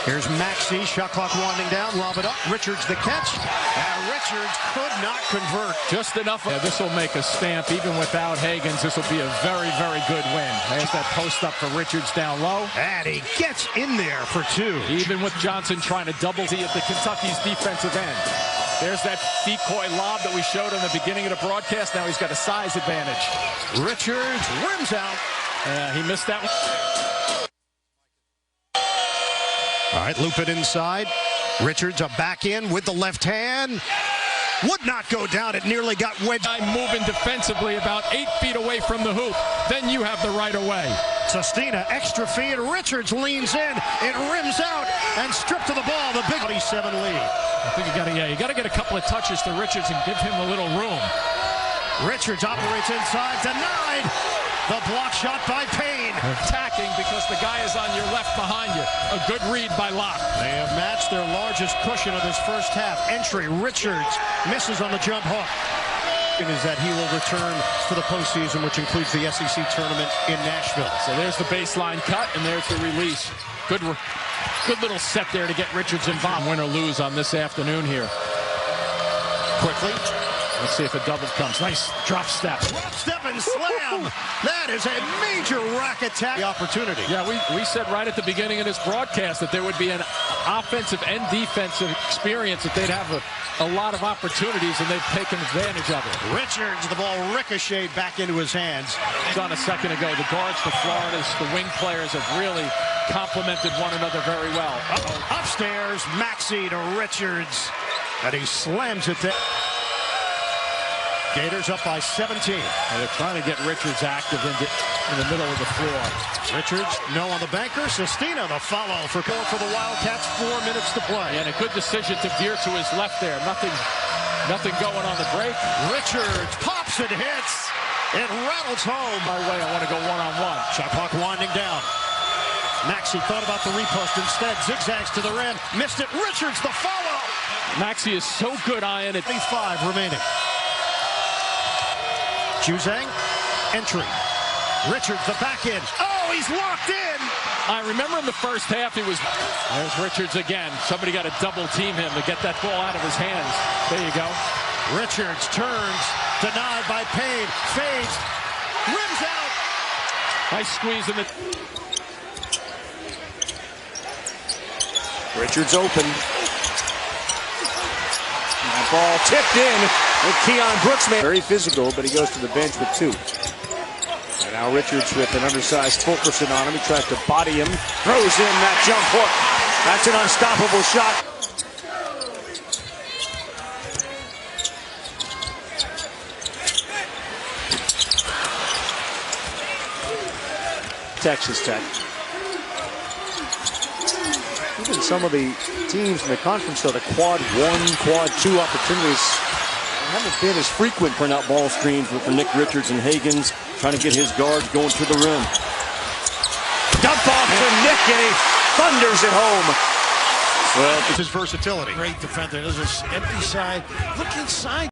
Here's Maxey, shot clock winding down, lob it up. Richards the catch, and Richards could not convert. Just enough. Yeah, this will make a stamp. Even without Hagans, this will be a very, very good win. There's that post up for Richards down low. And he gets in there for two. Even with Johnson trying to double Z at the Kentucky's defensive end. There's that decoy lob that we showed in the beginning of the broadcast. Now he's got a size advantage. Richards rims out. He missed that one. All right, loop it inside. Richards a back in with the left hand. Would not go down. It nearly got wedged. I'm moving defensively about 8 feet away from the hoop. Then you have the right of way. Sestina, extra feed. Richards leans in. It rims out and stripped to the ball. The big 27 lead. I think you got to get a couple of touches to Richards and give him a little room. Richards operates inside, denied. The block shot by Payne. Attacking because the guy is on your left behind you. A good read by Locke. They have matched their largest cushion of this first half. Entry, Richards misses on the jump hook. Is that he will return to the postseason, which includes the SEC tournament in Nashville. So there's the baseline cut, and there's the release. Good little set there to get Richards involved. Win or lose on this afternoon here. Quickly. Let's see if a double comes. Nice drop step. Drop step and slam. That is a major rack attack opportunity. Yeah, we said right at the beginning of this broadcast that there would be an offensive and defensive experience, that they'd have a lot of opportunities, and they've taken advantage of it. Richards, the ball ricocheted back into his hands. Done a second ago. The guards, the Floridas, the wing players have really complemented one another very well. Upstairs, Maxey to Richards, and he slams it there. Gators up by 17. And they're trying to get Richards active in the middle of the floor. Richards, no on the banker. Sestina, the follow for the Wildcats. 4 minutes to play. And a good decision to veer to his left there. Nothing going on the break. Richards pops and hits. It rattles home. My way, I want to go one-on-one. Shot clock winding down. Maxey thought about the repost instead. Zigzags to the rim. Missed it. Richards, the follow. Maxey is so good eyeing it. 25 remaining. Juzang, entry. Richards, the back end. Oh, he's locked in. I remember in the first half, there's Richards again. Somebody got to double team him to get that ball out of his hands. There you go. Richards turns, denied by Payne, fades, rims out. Nice squeeze in the... Richards open. That ball tipped in. And Keon Brooks, very physical, but he goes to the bench with 2. And now Richards with an undersized Fulkerson on him. He tries to body him. Throws in that jump hook. That's an unstoppable shot. Texas Tech. Even some of the teams in the conference, though, the quad 1, quad 2 opportunities haven't been as frequent for out ball screens for Nick Richards and Hagans trying to get his guards going to the rim. Dump off to Nick, and he thunders it home. Well, it's his versatility. Great defender. There's this empty side. Look inside.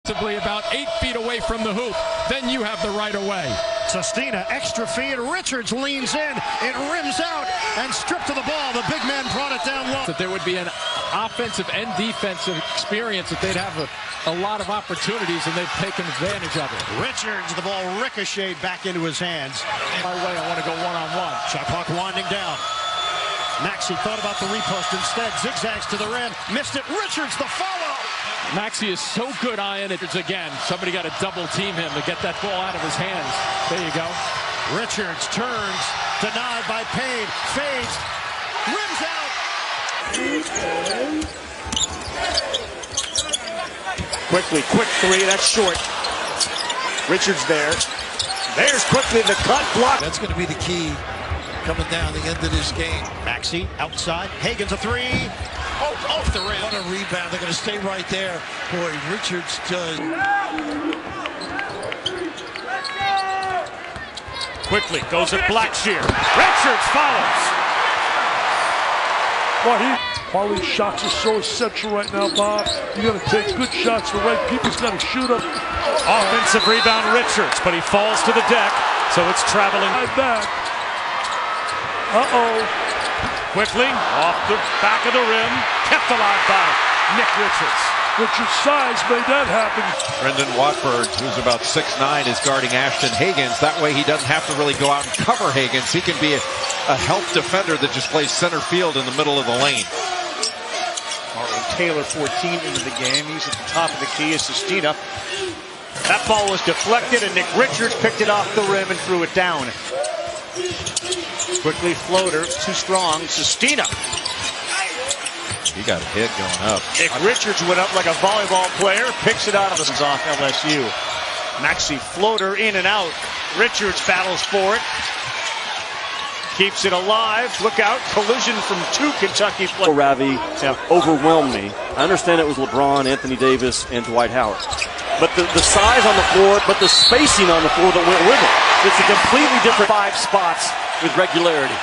About 8 feet away from the hoop, then you have the right of way. Sestina, extra feed. Richards leans in. It rims out and stripped to the ball. The big man brought it down low. That there would be an offensive and defensive experience, that they'd have a lot of opportunities, and they've taken advantage of it. Richards, the ball ricocheted back into his hands. My way, I want to go one-on-one. Shot clock winding down. Maxey thought about the repost instead. Zigzags to the rim. Missed it. Richards, the follow. Maxey is so good eyeing it again. Somebody got to double team him to get that ball out of his hands. There you go. Richards turns, denied by Payne, fades, rims out. Quickly, quick three, that's short. Richards there. There's quickly the cut block. That's going to be the key coming down the end of this game. Maxey outside. Hagens a three. Off the rim. What a rebound. They're going to stay right there. Boy, Richards does. Quickly goes at Blackshear. Richards follows. All these shots are so essential right now, Bob. You got to take good shots. The right people's got to shoot them. Offensive rebound, Richards, but he falls to the deck, so it's traveling. Back. Uh-oh. Quickly, off the back of the rim, kept alive by Nick Richards. Richards' size made that happen. Brendan Watford, who's about 6'9", is guarding Ashton Hagans. That way he doesn't have to really go out and cover Hagans. He can be a help defender that just plays center field in the middle of the lane. Marlon Taylor, 14 into the game. He's at the top of the key as Sestina. That ball was deflected, and Nick Richards picked it off the rim and threw it down. Quickly floater, too strong. Sestina. He got a hit going up. Nick Richards went up like a volleyball player, picks it out of the off LSU. Maxey floater in and out. Richards battles for it. Keeps it alive. Look out, collision from two Kentucky players. Ravi overwhelmed me. I understand it was LeBron, Anthony Davis, and Dwight Howard. But the size on the floor, but the spacing on the floor that went with it. It's a completely different 5 spots with regularity.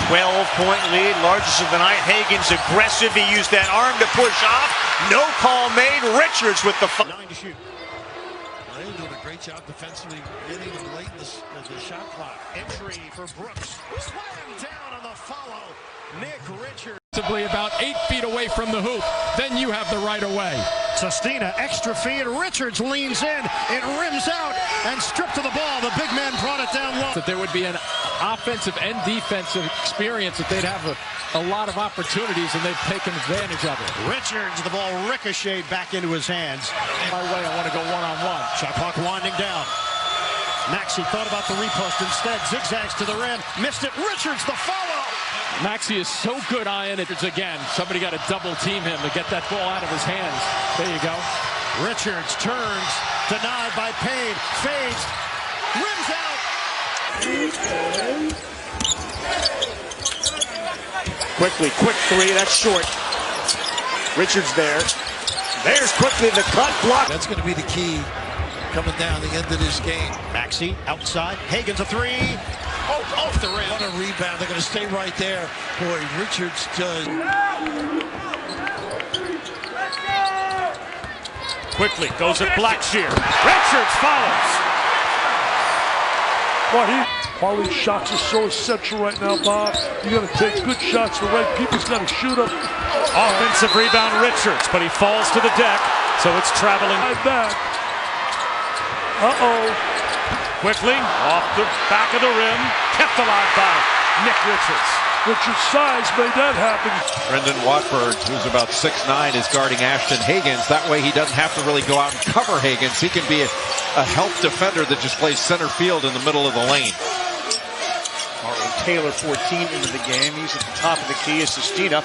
12-point lead, largest of the night. Hagans aggressive. He used that arm to push off. No call made. Richards with the 9 to shoot. They're doing a great job defensively, getting them late in the shot clock. Entry for Brooks. Slam down on the follow. Nick Richards. About 8 feet away from the hoop, then you have the right of way. Sestina, extra feed. Richards leans in. It rims out and stripped to the ball. The big man brought it down low. That there would be an offensive and defensive experience, that they'd have a lot of opportunities, and they've taken advantage of it. Richards, the ball ricocheted back into his hands. My way, I want to go one-on-one. Shot clock winding down. Maxey thought about the repost instead. Zigzags to the rim. Missed it. Richards, the follow. Maxey is so good eyeing it again. Somebody got to double team him to get that ball out of his hands. There you go. Richards turns, denied by Payne, fades, rims out. quickly, quick three, that's short. Richards there. There's quickly the cut block. That's going to be the key coming down the end of this game. Maxey outside. Hagens a three. Off the rim. What a rebound. They're going to stay right there. Boy, Richards does. Quickly goes at Blackshear. Richards follows. All these shots are so essential right now, Bob. You got to take good shots. The right people's got to shoot them. Offensive rebound, Richards, but he falls to the deck, so it's traveling. Back. Uh-oh. Quickly, off the back of the rim, kept alive by Nick Richards. Richards' size made that happen. Brendan Watford, who's about 6'9", is guarding Ashton Hagans. That way he doesn't have to really go out and cover Hagans. He can be a help defender that just plays center field in the middle of the lane. Marlon Taylor, 14 into the game. He's at the top of the key as Sestina.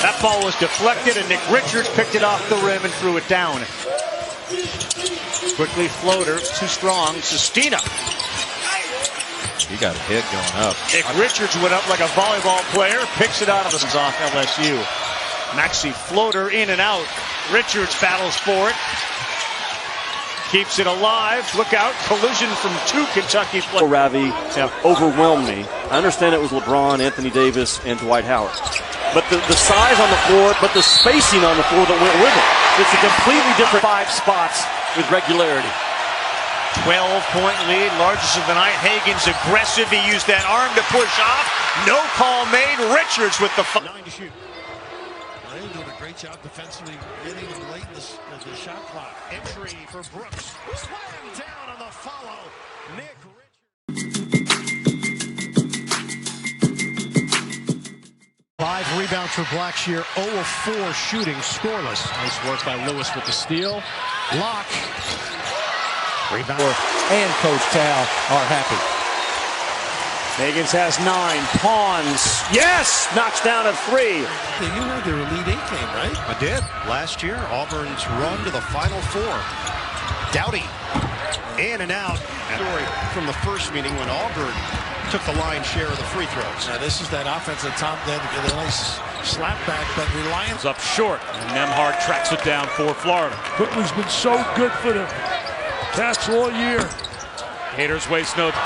That ball was deflected, and Nick Richards picked it off the rim and threw it down. Quickly floater, too strong. Sestina. He got a hit going up. Nick Richards went up like a volleyball player, picks it out of the off LSU. Maxey floater in and out. Richards battles for it. Keeps it alive. Look out, collision from two Kentucky players. Ravi overwhelmed me. I understand it was LeBron, Anthony Davis, and Dwight Howard. But the size on the floor, but the spacing on the floor that went with it. It's a completely different 5 spots with regularity. 12-point lead, largest of the night. Hagens aggressive. He used that arm to push off. No call made. Richards with the 9 to shoot. They're doing a great job defensively, getting them late in the shot clock. Entry for Brooks. Slam down on the follow. Nick Richards. 5 rebounds for Blackshear. 0 of 4 shooting, scoreless. Nice work by Lewis with the steal. Lock. Rebound. And Coach Tal are happy. Hagens has 9. Pawns. Yes! Knocks down a 3. You heard their Elite 8 game, right? I did. Last year, Auburn's run to the Final Four. Doughty. In and out. Story from the first meeting when Auburn took the lion's share of the free throws. Now, this is that offense that Tom did with a nice slap back, but Reliance up short. And Nembhard tracks it down for Florida. Quickly's been so good for the Cats all year. Haters waste no to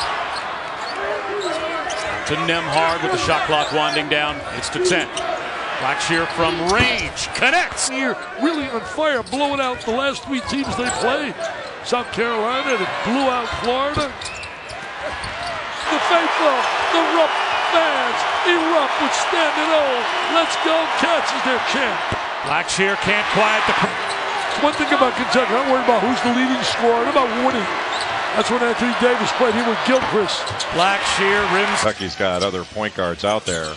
Nembhard with the shot clock winding down. It's to 10. Blackshear from range connects. Here, really on fire, blowing out the last 3 teams they played. South Carolina that blew out Florida. The faithful, the Rupp fans erupt with standing O. Let's go, Cats is their champ. Blackshear can't quiet the. One thing about Kentucky, I'm not worried about who's the leading scorer, I'm about winning. That's when Anthony Davis played here with Gilchrist. Blackshear rims. Kentucky's got other point guards out there.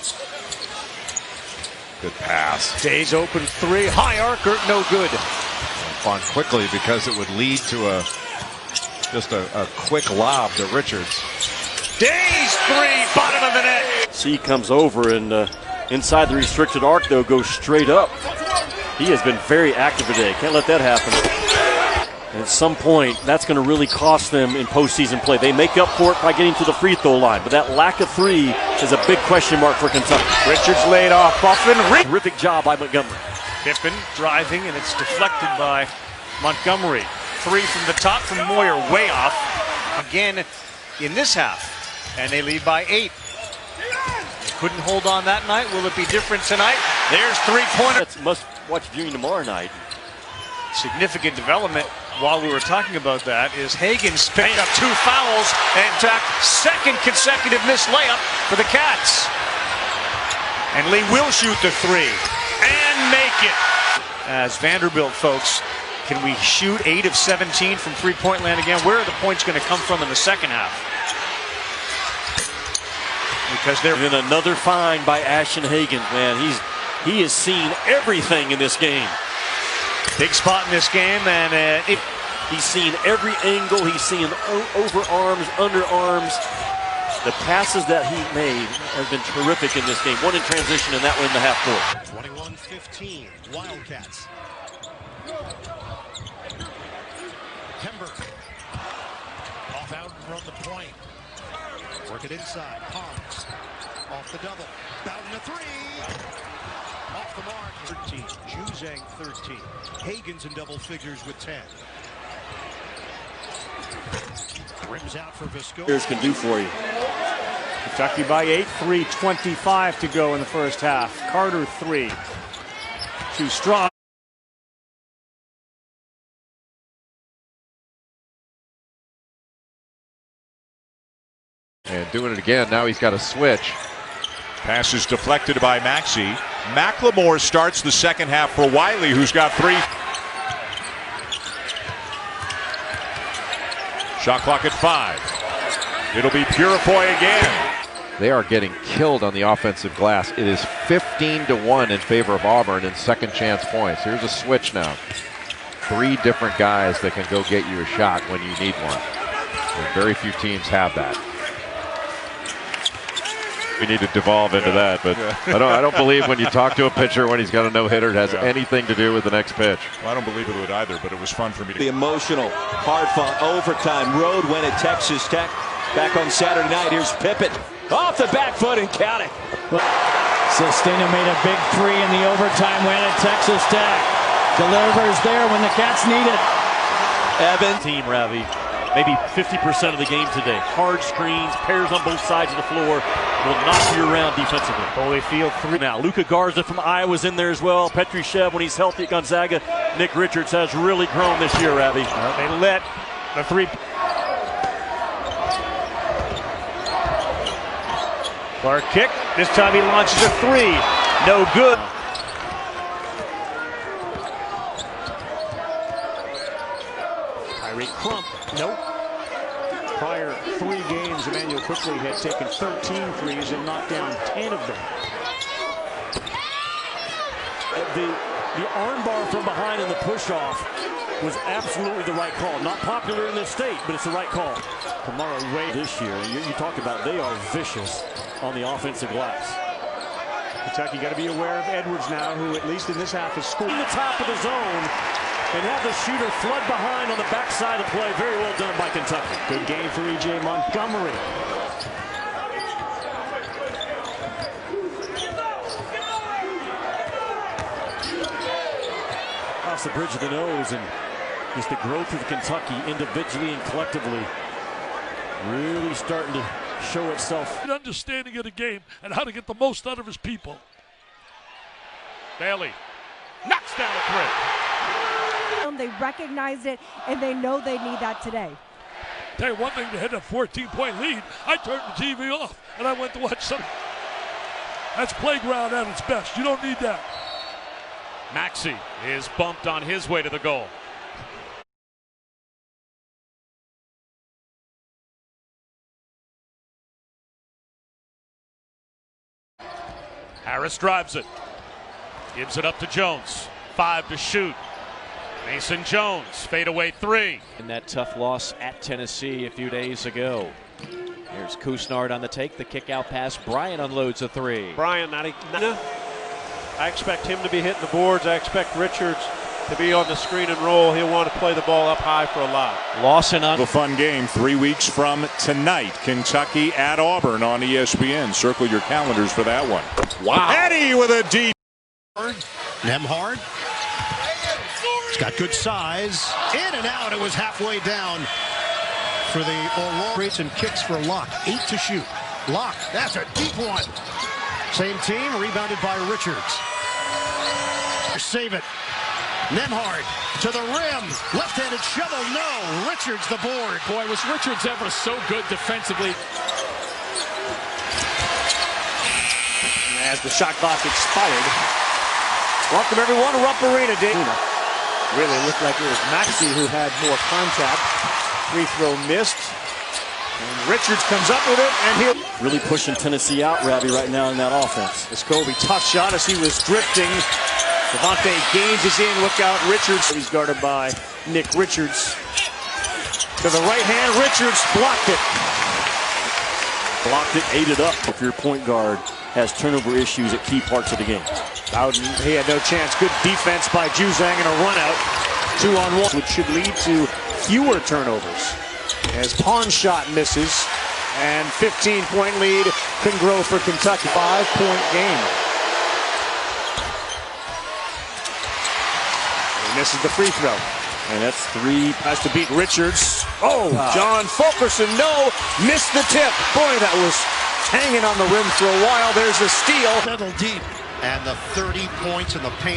Good pass. Days open 3. High arcer, no good. On quickly because it would lead to just a quick lob to Richards. Days 3, bottom of the net. C comes over and inside the restricted arc, though, goes straight up. He has been very active today. Can't let that happen. And at some point, that's going to really cost them in postseason play. They make up for it by getting to the free throw line, but that lack of 3 is a big question mark for Kentucky. Richards laid off. Buffin. Terrific job by Montgomery. Pippen driving, and it's deflected by Montgomery. 3 from the top from Moyer, way off. Again in this half, and they lead by 8. Couldn't hold on that night. Will it be different tonight? There's 3-pointer. That's must-watch viewing tomorrow night. Significant development while we were talking about that is Hagens picked up 2 fouls and in fact second consecutive missed layup for the Cats. And Lee will shoot the 3 and make it. As Vanderbilt folks, can we shoot 8 of 17 from 3-point land again? Where are the points going to come from in the second half? Because they're in another find by Ashton Hagens. Man, he has seen everything in this game. Big spot in this game, and he's seen every angle. He's seen overarms, underarms. The passes that he made have been terrific in this game. One in transition and that one in the half court. 21-15, Wildcats. Hember. Off out from the point. Work it inside. Pons. Off the double. Bowden a 3. Off the mark. 13. Juzang 13. Hagens in double figures with 10. Rims out for Visco. Here's can do for you. Kentucky by 8, 3:25 to go in the first half. Carter 3. Too strong. And doing it again. Now he's got a switch. Pass is deflected by Maxey. McLemore starts the second half for Wiley, who's got 3. Shot clock at 5. It'll be Purifoy again. They are getting killed on the offensive glass. It is 15-1 in favor of Auburn in second chance points. Here's a switch now. 3 different guys that can go get you a shot when you need one. And very few teams have that. We need to devolve into that, but I don't believe when you talk to a pitcher when he's got a no-hitter, it has anything to do with the next pitch. Well, I don't believe it would either, but it was fun for me to. The emotional, hard-fought overtime road win at Texas Tech. Back on Saturday night, here's Pippen. Off the back foot and count it. Sestina made a big 3 in the overtime win at Texas Tech. Delivers there when the Cats need it. Evans. Team, Ravi. Maybe 50% of the game today. Hard screens, pairs on both sides of the floor. will knock you around defensively. Holyfield 3. Now, Luka Garza from Iowa's in there as well. Petrushev, when he's healthy at Gonzaga. Nick Richards has really grown this year, Abby. They let the 3. Clark kick. This time he launches a 3. No good. Kyrie Crump, nope. Prior 3 games, Emmanuel quickly had taken 13 threes and knocked down 10 of them. The armbar from behind in the push-off was absolutely the right call. Not popular in this state, but it's the right call. Kamara Ray this year, you talk about they are vicious on the offensive glass. Kentucky got to be aware of Edwards now, who at least in this half is scoring. In the top of the zone and have the shooter flood behind on the backside of play. Very well done by Kentucky. Good game for E.J. Montgomery. Across the bridge of the nose, and just the growth of Kentucky individually and collectively really starting to show itself. An understanding of the game and how to get the most out of his people. Bailey knocks down a 3. They recognize it, and they know they need that today. Tell you one thing, to hit a 14-point lead, I turned the TV off, and I went to watch some. That's playground at its best. You don't need that. Maxey is bumped on his way to the goal. Harris drives it. Gives it up to Jones. 5 to shoot. Mason Jones, fadeaway 3. In that tough loss at Tennessee a few days ago. Here's Kusnard on the take, the kick out pass. Bryant unloads a 3. Bryant, I expect him to be hitting the boards. I expect Richards to be on the screen and roll. He'll want to play the ball up high for a lot. Lawson on. A fun game 3 weeks from tonight. Kentucky at Auburn on ESPN. Circle your calendars for that one. Wow. Eddie with a deep. Nembhard. He's got good size. In and out. It was halfway down for the Aurora. And kicks for Locke. 8 to shoot. Locke. That's a deep one. Same team. Rebounded by Richards. Save it. Nembhard to the rim. Left-handed shovel. No. Richards the board. Boy, was Richards ever so good defensively. As the shot clock expired. Welcome everyone to Rupp Arena, Dave. Really looked like it was Maxey who had more contact. Free throw missed. And Richards comes up with it, and he'll really pushing Tennessee out, Robbie, right now in that offense. Scobie, tough shot as he was drifting. Devontae Gaines is in. Look out, Richards. He's guarded by Nick Richards. To the right hand, Richards blocked it. Blocked it, ate it up. If your point guard has turnover issues at key parts of the game. Bowden, he had no chance. Good defense by Juzang and a run out. 2-on-1, which should lead to fewer turnovers. As Pawn shot misses, and 15-point lead can grow for Kentucky. 5-point game. He misses the free throw. And that's 3. Has to beat Richards. Oh, John Fulkerson, no. Missed the tip. Boy, that was hanging on the rim for a while. There's a steal. Settle deep. And the 30 points in the paint.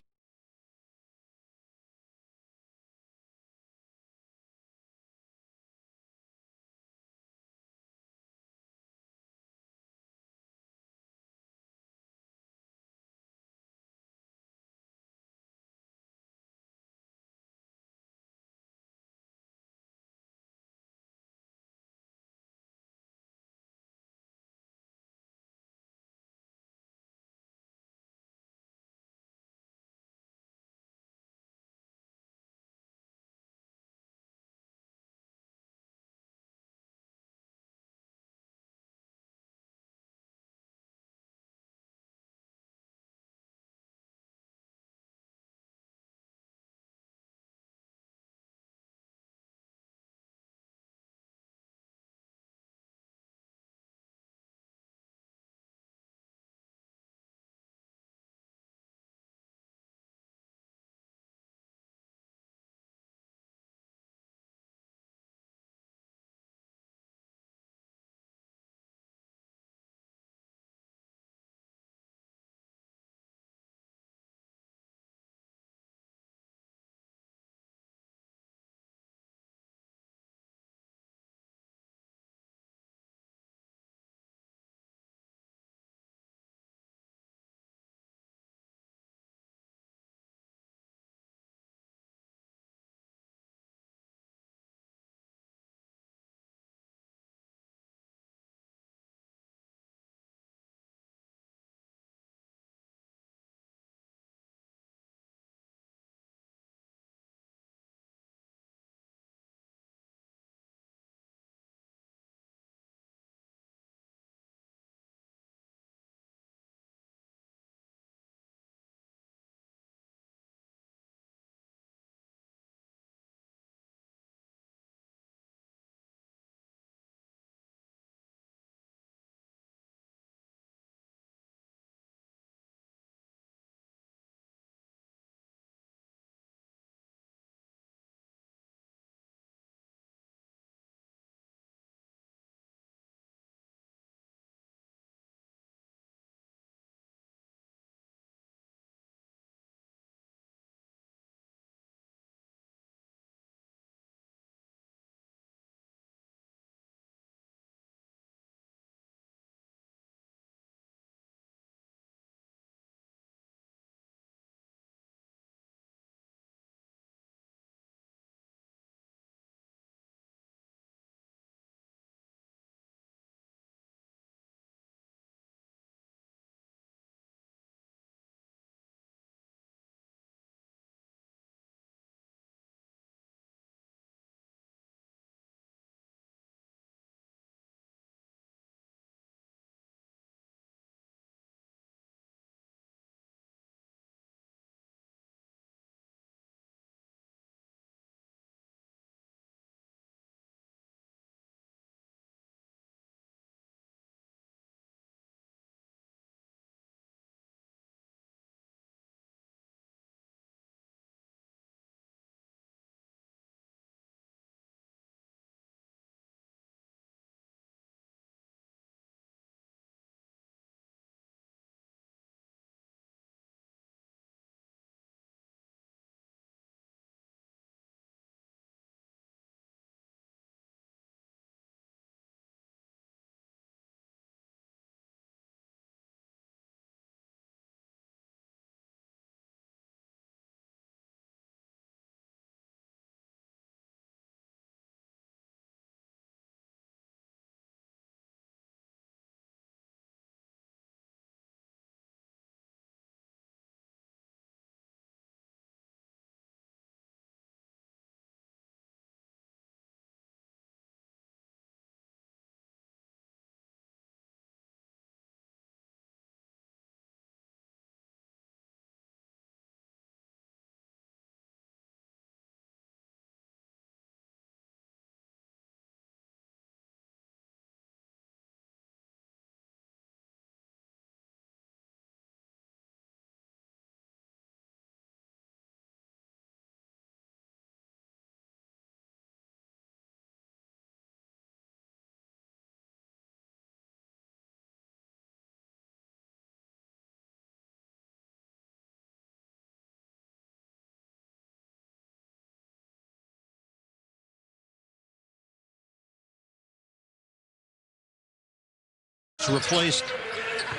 Replaced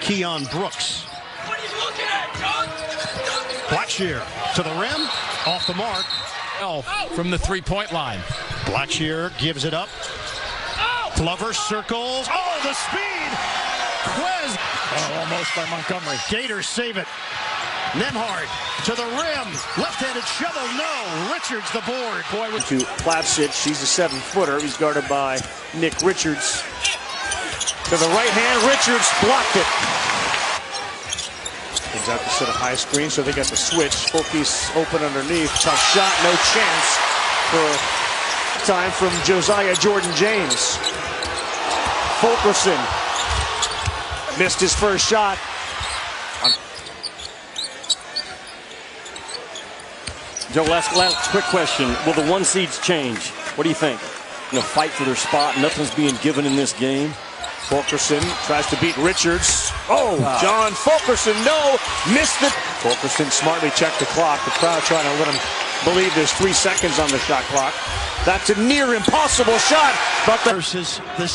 Keon Brooks. Blackshear to the rim, off the mark. From the three-point line. Blackshear gives it up. Glover circles. Oh, the speed! Quez. Oh, almost by Montgomery. Gators save it. Nemhard to the rim. Left-handed shovel, no. Richards the board. Boy, to Plavsic, he's a 7-footer. He's guarded by Nick Richards. To the right hand, Richards blocked it. Brings out the set of high screen, so they got the switch. Fulke's open underneath. Tough shot, no chance for time from Josiah Jordan-James. Fulkerson missed his first shot. Joe, last quick question. Will the 1 seeds change? What do you think? Fight for their spot. Nothing's being given in this game. Fulkerson tries to beat Richards. Oh, wow. John Fulkerson, no, missed it. Fulkerson smartly checked the clock. The crowd trying to let him believe there's 3 seconds on the shot clock. That's a near impossible shot, but versus the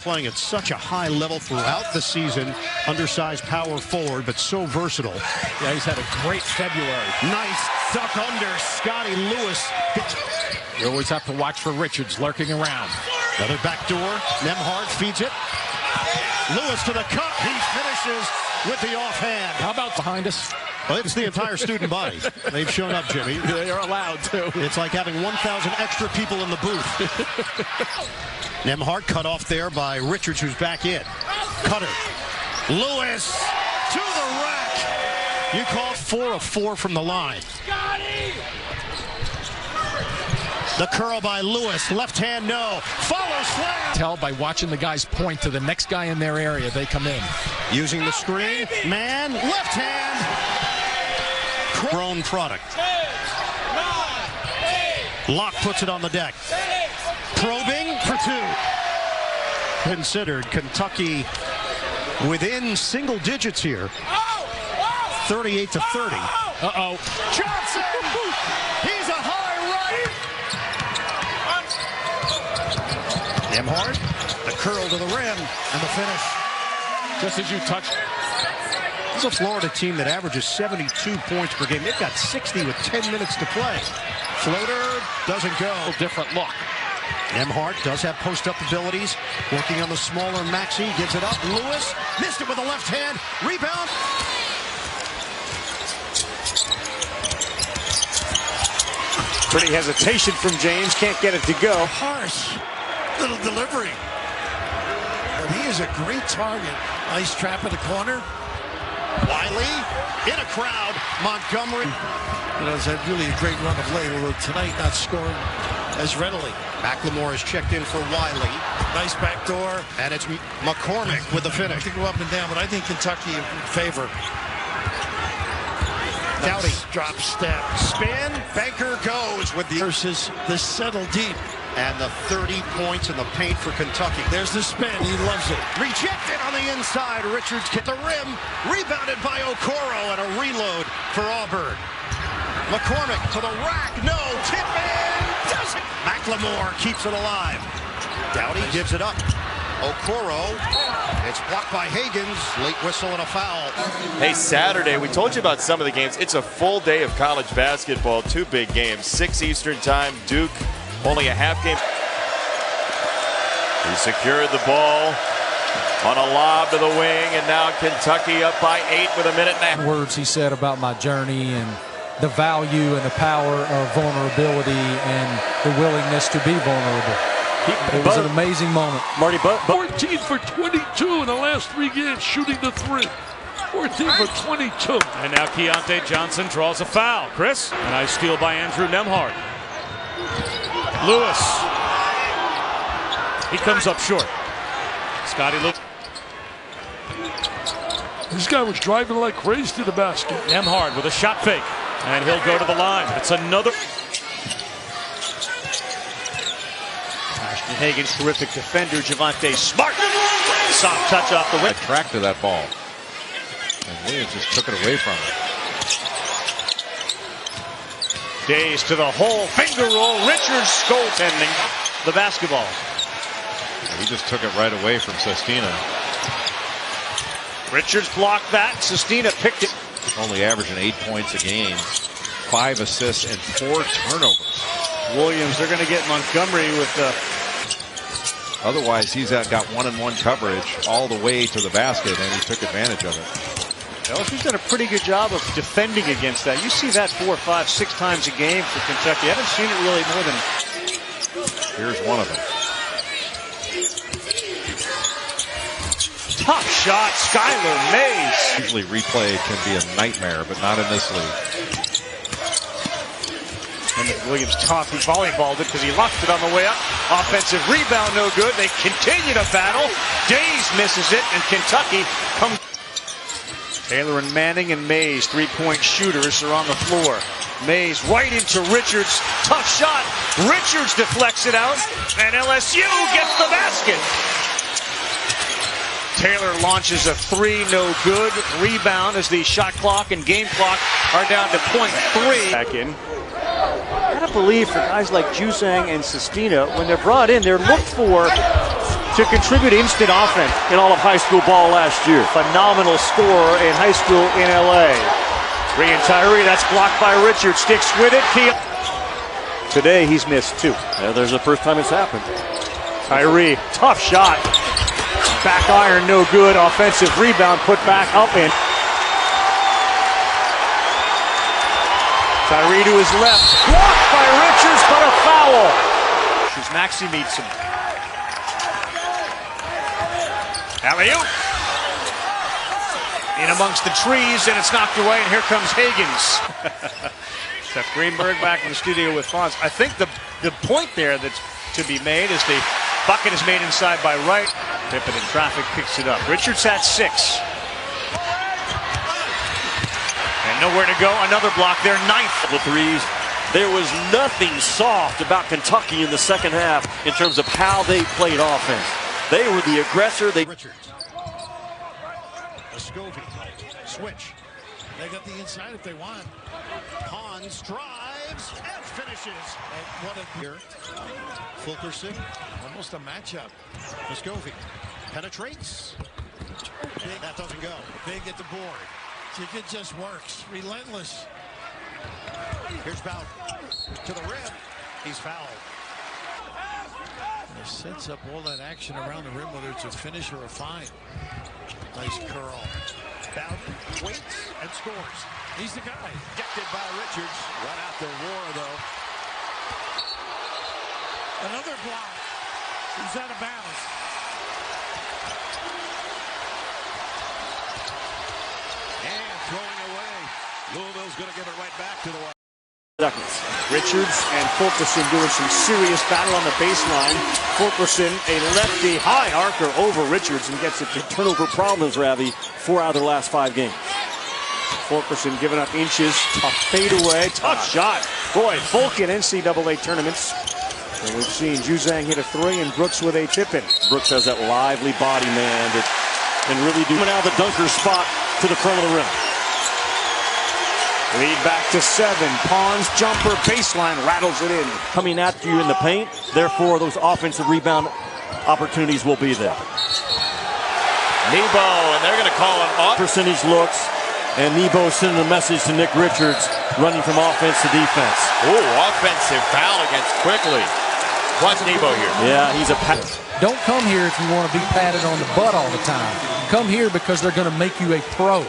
Playing at such a high level throughout the season. Undersized power forward, but so versatile. Yeah, he's had a great February. Nice duck under. Scotty Lewis. You always have to watch for Richards lurking around. Another backdoor. Nembhard feeds it. Lewis to the cup. He finishes with the offhand. How about behind us? Well, it's the entire student body. They've shown up, Jimmy. They are allowed to. It's like having 1,000 extra people in the booth. Nembhard cut off there by Richards, who's back in. Cutter. Lewis to the rack. You call 4 of 4 from the line. The curl by Lewis. Left hand, no. Follow slam. Tell by watching the guys point to the next guy in their area, they come in. Using the screen. Man, left hand. Grown product. Locke puts it on the deck. Probing for 2. Considered Kentucky within single digits here. 38 to 30. Uh-oh. Johnson! He's a high right. Nembhard, the curl to the rim, and the finish. Just as you touched. This is a Florida team that averages 72 points per game. They've got 60 with 10 minutes to play. Floater doesn't go. A different look. Nembhard does have post-up abilities. Working on the smaller Maxey. Gives it up. Lewis missed it with the left hand. Rebound. Pretty hesitation from James. Can't get it to go. Harsh little delivery. But he is a great target. Nice trap in the corner. Wiley in a crowd. Montgomery. You know, it's had really a great run of late, although tonight not scoring as readily. McLemore has checked in for Wiley. Nice backdoor. And it's McCormick with the finish. They go up and down, but I think Kentucky in favor. Doughty. Nice drop step. Spin. Banker goes with the versus the settle deep. And the 30 points in the paint for Kentucky. There's the spin. He loves it. Rejected on the inside. Richards hit the rim. Rebounded by Okoro and a reload for Auburn. McCormick to the rack. No. Tippin does it. McLemore keeps it alive. Doughty gives it up. Okoro. It's blocked by Higgins. Late whistle and a foul. Hey, Saturday, we told you about some of the games. It's a full day of college basketball. 2 big games. 6 Eastern time. Duke. Only a half game. He secured the ball on a lob to the wing, and now Kentucky up by 8 with a minute and a half. Words he said about my journey and the value and the power of vulnerability and the willingness to be vulnerable. It was an amazing moment. Marty, 14 for 22 in the last 3 games, shooting the 3. 14 for 22. And now Keontae Johnson draws a foul. Chris, a nice steal by Andrew Nembhard. Lewis. He comes up short. Scotty Lewis. This guy was driving like crazy to the basket. Nembhard with a shot fake. And he'll go to the line. It's another. Ashton Hagen's terrific defender. Javonte Smart. Soft touch off the wing. Track to that ball. And Williams just took it away from him. Days to the hole, finger roll. Richards goaltending the basketball. He just took it right away from Sestina. Richards blocked that. Sestina picked it. Only averaging 8 points a game, 5 assists and 4 turnovers. Williams, they're going to get Montgomery with the. Otherwise, he's got 1-on-1 coverage all the way to the basket, and he took advantage of it. LSU's done a pretty good job of defending against that. You see that 4, 5, 6 times a game for Kentucky. I haven't seen it really more than. Here's one of them. Tough shot, Skylar Mays. Usually replay can be a nightmare, but not in this league. And Williams tough. He volleyballed it because he lost it on the way up. Offensive rebound, no good. They continue to battle. Days misses it, and Kentucky comes. Taylor and Manning and Mays, 3-point shooters, are on the floor. Mays right into Richards. Tough shot. Richards deflects it out, and LSU gets the basket. Taylor launches a 3, no good. Rebound as the shot clock and game clock are down to .3. Back in. I gotta believe for guys like Juzang and Sestina, when they're brought in, they're looked for to contribute instant offense in all of high school ball last year. Phenomenal scorer in high school in LA. Bree and Tyree, that's blocked by Richards. Sticks with it. Today he's missed 2. Yeah, there's the first time it's happened. Tyree, tough shot. Back iron, no good. Offensive rebound put back up in. Tyree to his left. Blocked by Richards, but a foul. Maxey meets him. Alley-oop. In amongst the trees, and it's knocked away, and here comes Higgins. Seth Greenberg back in the studio with Fonz. I think the point there that's to be made is the bucket is made inside by Wright. Pippen in traffic picks it up. Richards at 6. And nowhere to go. Another block there, 9th. The threes. There was nothing soft about Kentucky in the second half in terms of how they played offense. They were the aggressor. Richards. Vescovi. Switch. They got the inside if they want. Pons drives and finishes. And what a here. Fulkerson. Almost a matchup. Vescovi penetrates. Big, that doesn't go. Big at the board. It just works. Relentless. Here's Bowden to the rim. He's fouled. It sets up all that action around the rim, whether it's a finish or a find. Nice curl. Bowden waits and scores. He's the guy. Ejected by Richards. Right out the roar, though. Another block. He's out of bounds. And throwing away. Louisville's going to give it right back to the wall. Richards and Fulkerson doing some serious battle on the baseline. Fulkerson, a lefty high arcer over Richards and gets it to Turnover problems, Ravi, 4 out of their last 5 games. Fulkerson giving up inches. Tough fadeaway. Tough shot. Boy, Fulk in NCAA tournaments. And we've seen Juzang hit a 3 and Brooks with a tip-in. Brooks has that lively body, man, that can really do now the dunker spot to the front of the rim. Lead back to 7. Pons jumper baseline rattles it in. Coming at you in the paint, therefore those offensive rebound opportunities will be there. Nebo, and they're going to call him off. Percentage looks, and Nebo sending a message to Nick Richards, running from offense to defense. Oh, offensive foul against Quickly. Watch Nebo here. Yeah, he's a Don't come here if you want to be patted on the butt all the time. Come here because they're going to make you a pro.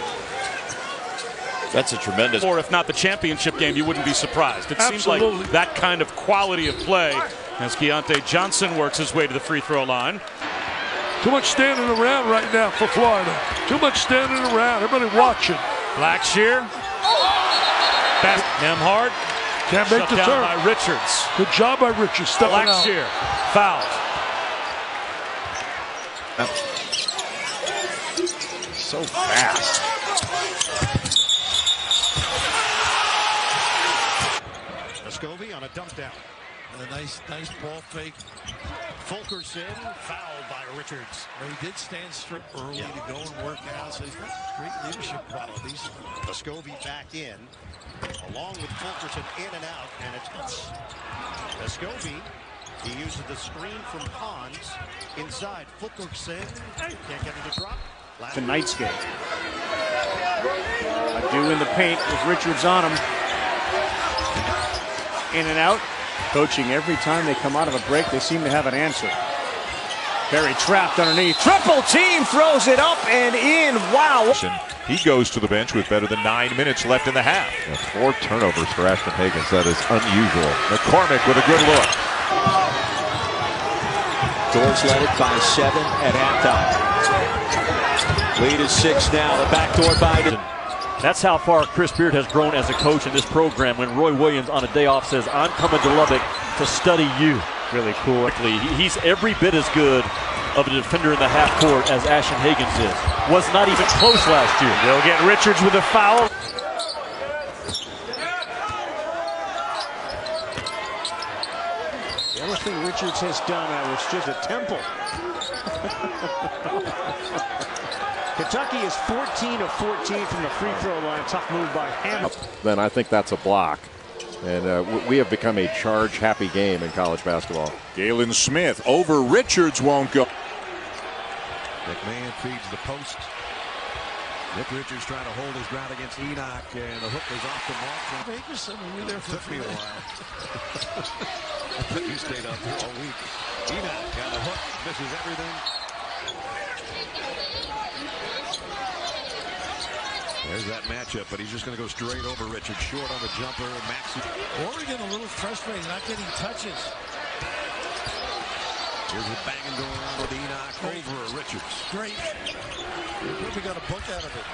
That's a tremendous. Or if not the championship game, you wouldn't be surprised. It seems like that kind of quality of play as Keontae Johnson works his way to the free throw line. Too much standing around right now for Florida. Too much standing around. Everybody watching. Blackshear. Nembhard. Can't make the turn. By Richards. Good job by Richards stepping out. Blackshear. Fouled. So fast. Vescovi on a dump down. And a nice ball fake. Fulkerson fouled by Richards. Well, he did stand strip early to go and work out, so he's got great leadership qualities. Vescovi back in, along with Fulkerson in and out, and it's Vescovi. He uses the screen from Pons inside. Fulkerson can't get him to drop. Tonight's game. Ado in the paint with Richards on him. In and out. Coaching every time they come out of a break, they seem to have an answer. Perry trapped underneath. Triple team throws it up and in. Wow. He goes to the bench with better than 9 minutes left in the half. Yeah, 4 turnovers for Ashton Higgins. That is unusual. McCormick with a good look. Doors led it by 7 at halftime. Lead is 6 now. The backdoor by. That's how far Chris Beard has grown as a coach in this program when Roy Williams on a day off says, I'm coming to Lubbock to study you. Really cool. He's every bit as good of a defender in the half court as Ashton Higgins is. Was not even close last year. They'll get Richards with a foul. The other thing Richards has done now is just a temple. Kentucky is 14 of 14 from the free throw line. Tough move by Hamilton. Then I think that's a block. And we have become a charge-happy game in college basketball. Galen Smith over Richards won't go. McMahon feeds the post. Nick Richards trying to hold his ground against Enoch, and the hook was off the mark. Vegas, I mean, you were there for took me a while. I thought you stayed out there all week. Enoch on the hook, misses everything. There's that matchup, but he's just going to go straight over Richards. Short on the jumper. Maxey. Oregon a little frustrated, not getting touches. Here's a banging going on with Enoch over Richards. Great. We got a book out of it.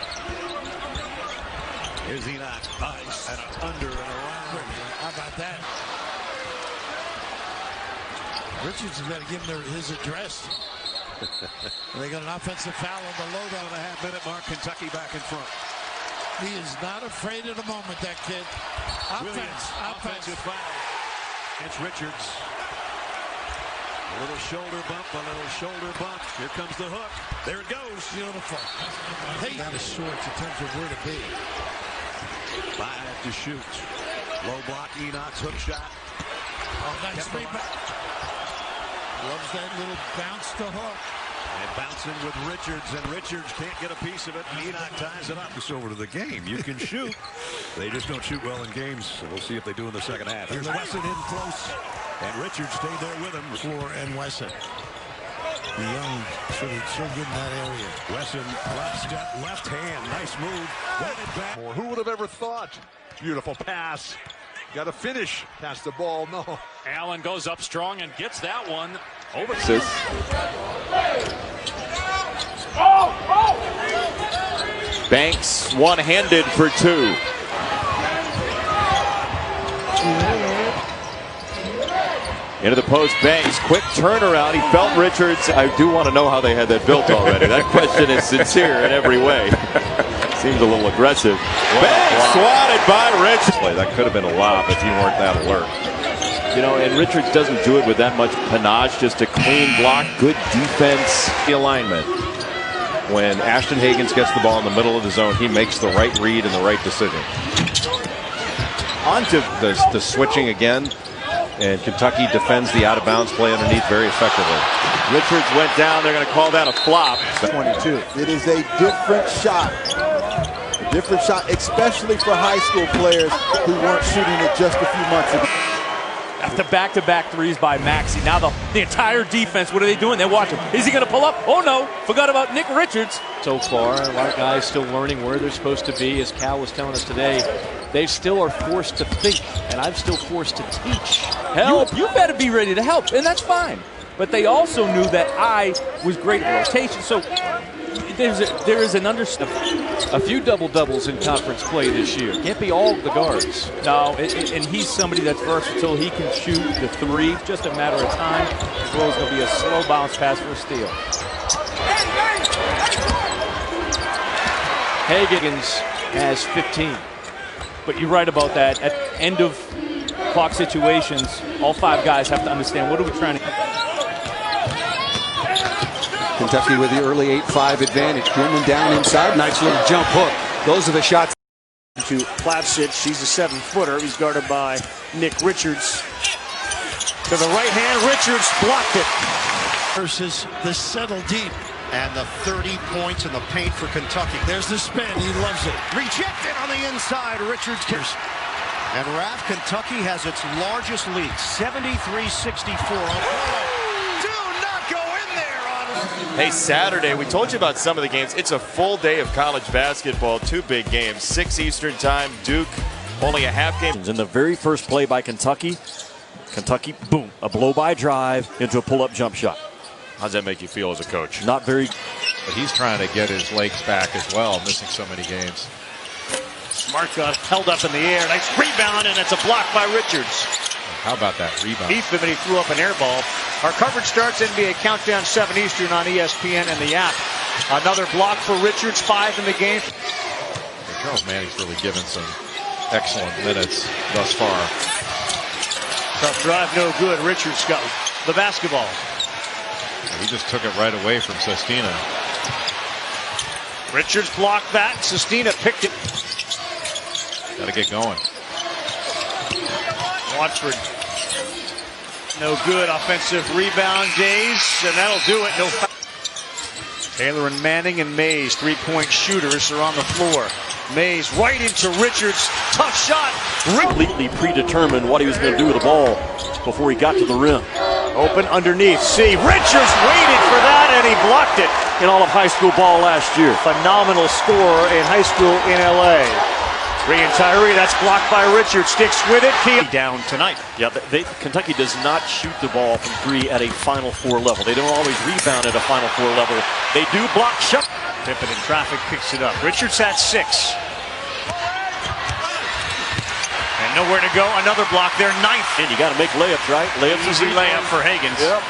Here's Enoch. Nice. And an under and around. How about that? Richards has got to give him his address. They got an offensive foul on the low down a half-minute mark. Kentucky back in front. He is not afraid of the moment, that kid. Offensive foul. It's Richards. A little shoulder bump, a little shoulder bump. Here comes the hook. There it goes. Beautiful. Hey, out of sorts in terms of where to be. 5 to shoot. Low block, Enoch's hook shot. Oh, nice rebound. Loves that little bounce to hook. And bouncing with Richards, and Richards can't get a piece of it. Enoch ties it up. This over to the game. You can shoot. They just don't shoot well in games, so we'll see if they do in the second half. Here's Wesson in close, and Richards stayed there with him. Floor and Wesson. The young should good in that area. Wesson, left step, left hand. Nice move. Back. Who would have ever thought? Beautiful pass. Got to finish. Pass the ball. No. Allen goes up strong and gets that one over. Banks one-handed for 2. Into the post, Banks, quick turnaround. He felt Richards. I do want to know how they had that built already. That question is sincere in every way. Seems a little aggressive. Banks swatted by Richards. That could have been a lob if you weren't that alert. You know, and Richards doesn't do it with that much panache. Just a clean block, good defense. The alignment. When Ashton Hagans gets the ball in the middle of the zone, he makes the right read and the right decision. On to the switching again. And Kentucky defends the out-of-bounds play underneath very effectively. Richards went down. They're going to call that a flop. 22. It is a different shot. A different shot, especially for high school players who weren't shooting it just a few months ago. After back-to-back threes by Maxey. Now the entire defense, what are they doing? They're watching. Is he going to pull up? Oh, no. Forgot about Nick Richards. So far, a lot of guys still learning where they're supposed to be. As Cal was telling us today, they still are forced to think, and I'm still forced to teach. Help! You better be ready to help, and that's fine. But they also knew that I was great at rotation, so there is an understanding. A few double-doubles in conference play this year. Can't be all the guards. No, and he's somebody that's versatile. He can shoot the 3, just a matter of time. As well as going to be a slow bounce pass for a steal. Hagans has 15. But you're right about that. At end of clock situations, all 5 guys have to understand what are we trying to. Kentucky with the early 8-5 advantage. Grumman down inside. Nice little jump hook. Those are the shots. To Plavsic. She's a 7-footer. He's guarded by Nick Richards. To the right hand. Richards blocked it. Versus the settle deep. And the 30 points in the paint for Kentucky. There's the spin. He loves it. Rejected on the inside. Richards cares. And Raf, Kentucky has its largest lead, 73-64. Hey, Saturday, we told you about some of the games. It's a full day of college basketball. 2 big games. 6 Eastern time. Duke, only a half game. In the very first play by Kentucky, boom, a blow-by drive into a pull-up jump shot. How does that make you feel as a coach? Not very. But he's trying to get his legs back as well, missing so many games. Smart got held up in the air. Nice rebound, and it's a block by Richards. How about that rebound? Ethan, he threw up an air ball. Our coverage starts NBA Countdown 7 Eastern on ESPN and the app. Another block for Richards, 5 in the game. Charles Manning's really given some excellent minutes thus far. Tough drive, no good. Richards got the basketball. He just took it right away from Sestina. Richards blocked that. Sestina picked it. Got to get going. Watford. No good. Offensive rebound, Days, and that'll do it. No foul. Taylor and Manning and Mays, three-point shooters, are on the floor. Mays right into Richards. Tough shot. Completely predetermined what he was going to do with the ball before he got to the rim. Open underneath. See, Richards waited for that, and he blocked it in all of high school ball last year. Phenomenal scorer in high school in L.A. Three and Tyree, that's blocked by Richards. Sticks with it. Key down tonight. Yeah, Kentucky does not shoot the ball from three at a Final Four level. They don't always rebound at a Final Four level. They do block shot. Pippen in traffic picks it up. Richards at 6. And nowhere to go. Another block there. 9th. And you got to make layups, right? Layups Easy layup for Hagans. Yep.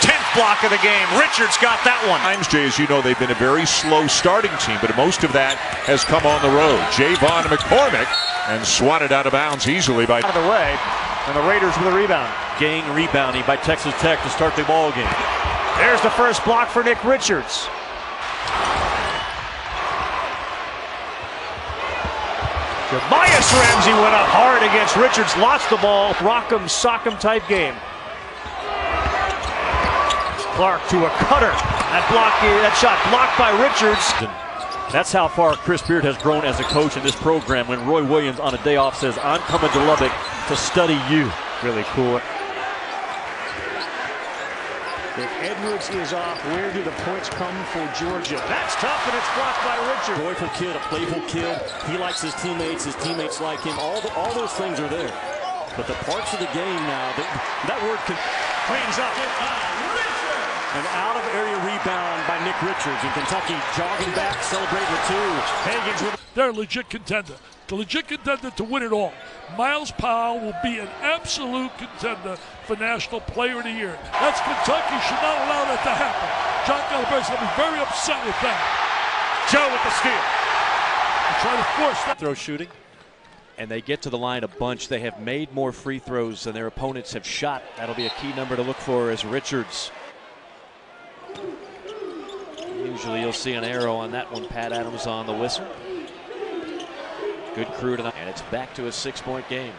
10th block of the game. Richards got that one. Times, Jay, as you know, they've been a very slow starting team, but most of that has come on the road. Javon McCormick and swatted out of bounds easily by out of the way. And the Raiders with a rebound. Gang rebounding by Texas Tech to start the ball game. There's the first block for Nick Richards. Tobias Ramsey went up hard against Richards, lost the ball. Rock'em sock'em type game. Clark to a cutter. That shot blocked by Richards. That's how far Chris Beard has grown as a coach in this program when Roy Williams on a day off says, I'm coming to Lubbock to study you. Really cool. If Edwards is off, where do the points come for Georgia? That's tough, and it's blocked by Richards. Joyful kid, a playful kid. He likes his teammates like him. All those things are there. But the parts of the game now, that word cleans up. An out-of-area rebound by Nick Richards, and Kentucky jogging back, celebrating the two. Hagans, they're a legit contender. The legit contender to win it all. Miles Powell will be an absolute contender for National Player of the Year. That's Kentucky. Should not allow that to happen. John Calipari's going to be very upset with that. Joe with the steal. Try to force that. Throw shooting, and they get to the line a bunch. They have made more free throws than their opponents have shot. That'll be a key number to look for as Richards. Usually you'll see an arrow on that one. Pat Adams on the whistle. Good crew tonight, and it's back to a 6-point game.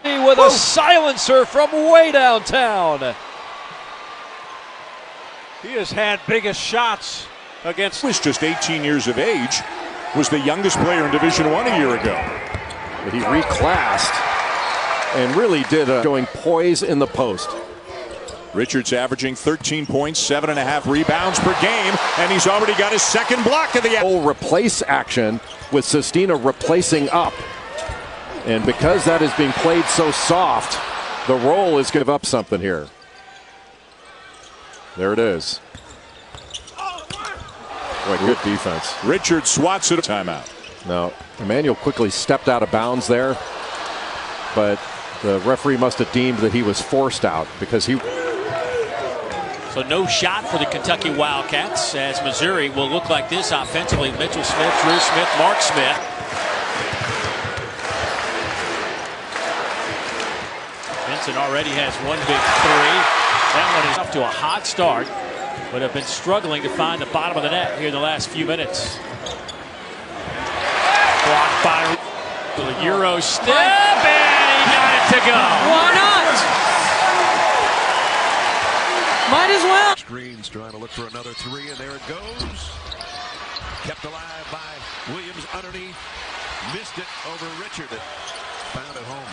With a silencer from way downtown. He has had biggest shots against. Was just 18 years of age, was the youngest player in Division I a year ago. But he reclassed and really did showing poise in the post. Richards averaging 13 points, 7.5 rebounds per game, and he's already got his second block of the whole replace action with Sestina replacing up. And because that is being played so soft, the roll is going to give up something here. There it is. Boy, good defense. Richards swats it. Timeout. No, Emmanuel quickly stepped out of bounds there, but the referee must have deemed that he was forced out because he. So no shot for the Kentucky Wildcats as Missouri will look like this offensively. Mitchell Smith, Drew Smith, Mark Smith. Vincent already has one big three. That one is off to a hot start, but have been struggling to find the bottom of the net here in the last few minutes. Blocked by the Euro step, and he got it to go. Why not? Might as well. Screens trying to look for another three, and there it goes. Kept alive by Williams underneath. Missed it over Richard. Found it home.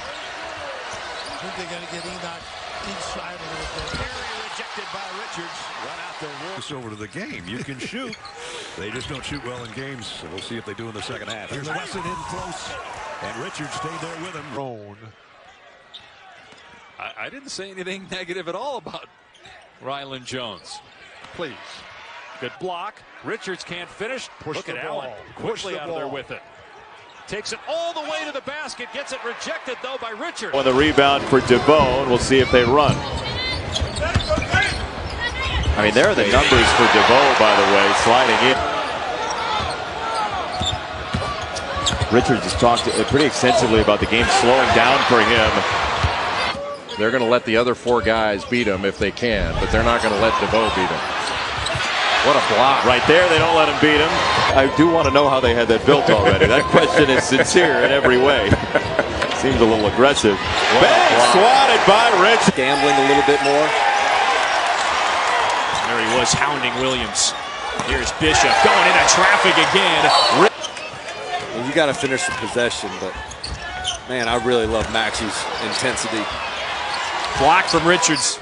I think they got to get Enoch inside a little bit. Very rejected by Richards. Run out the wall. This over to the game. You can shoot. They just don't shoot well in games. So we'll see if they do in the second half. Here's Wesson in close. And Richards stayed there with him. Roan. I didn't say anything negative at all about Rylan Jones. Please. Good block. Richards can't finish. Look at Allen. Quickly out of there with it. Takes it all the way to the basket. Gets it rejected, though, by Richards. On the rebound for DeVoe, and we'll see if they run. I mean, there are the numbers for DeVoe, by the way, sliding in. Richards has talked pretty extensively about the game slowing down for him. They're going to let the other four guys beat him if they can, but they're not going to let DeVoe beat him. What a block. Right there, they don't let him beat him. I do want to know how they had that built already. That question is sincere in every way. Seems a little aggressive. Bang, swatted by Rich. Gambling a little bit more. There he was hounding Williams. Here's Bishop going into traffic again. Well, you got to finish the possession, but man, I really love Maxi's intensity. Block from Richards.